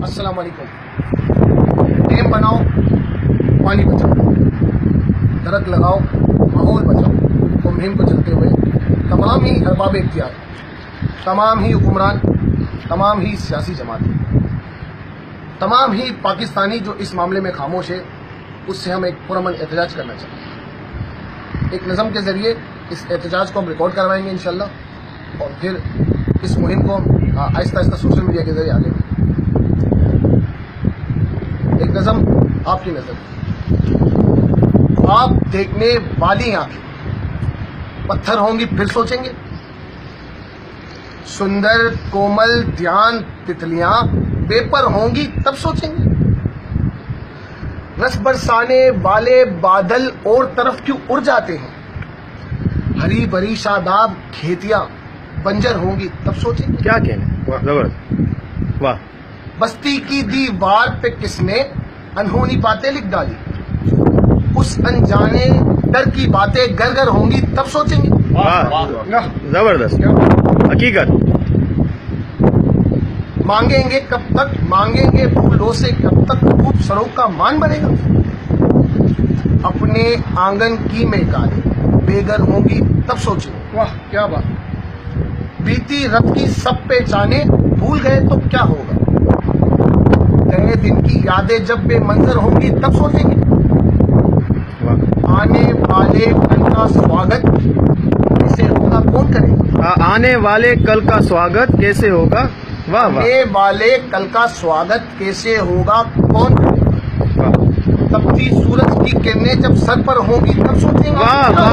अस्सलाम वालेकुम। डैम बनाओ, पानी बचाओ, दरख्त लगाओ, माहौल बचाओ को मुहिम को चलते हुए तमाम ही अरबाब इख्तियार, तमाम ही हुक्मरान, तमाम ही सियासी जमातें, तमाम ही पाकिस्तानी जो इस मामले में खामोश है, उससे हम एक पुरअमन एहतजाज करना चाहते हैं। एक नज़म के जरिए इस एहतजाज को हम रिकॉर्ड करवाएंगे इंशाल्लाह, और फिर इस मुहिम को आहिस्ता आहिस्ता सोशल मीडिया के जरिए आगे बढ़ेंगे। एक नज़म आपकी नजर, आप देखने वाली आंखें पत्थर होंगी फिर सोचेंगे, सुंदर कोमल ध्यान तितलियां बेपर होंगी तब सोचेंगे, रस बरसाने वाले बादल और तरफ क्यों उड़ जाते हैं, हरी भरी शादाब खेतियां बंजर होंगी तब सोचेंगे। क्या कहना, जबरदस्त, वाह। बस्ती की दीवार पे किसने अनहोनी बातें लिख डाली, उस अनजाने डर की बातें घर घर होंगी तब सोचेंगे। वाह, जबरदस्त, हकीकत। मांगेंगे कब तक, मांगेंगे फूलों से कब तक, खूब सरों का मान बनेगा, अपने आंगन की महकारें बेघर होंगी तब सोचेंगे। वाह क्या बात। बीती रत की सब पहचाने भूल गए तो क्या होगा, गए दिन की यादें जब बेमंजर होंगी तब सोचेंगे। आने वाले कल का स्वागत कैसे होगा कौन करेगा, आने वाले कल का स्वागत कैसे होगा, वाह वाह। आने वाले कल का स्वागत कैसे होगा कौन करेगा, तपती सूरज की किरणें जब सर पर होंगी तब सोचेंगे। वाह वाह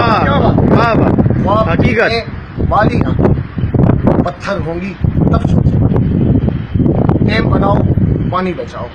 वाह वाह, हकीकत। वाली पत्थर होंगी तब सोचेंगे। डैम बनाओ, पानी बचाओ।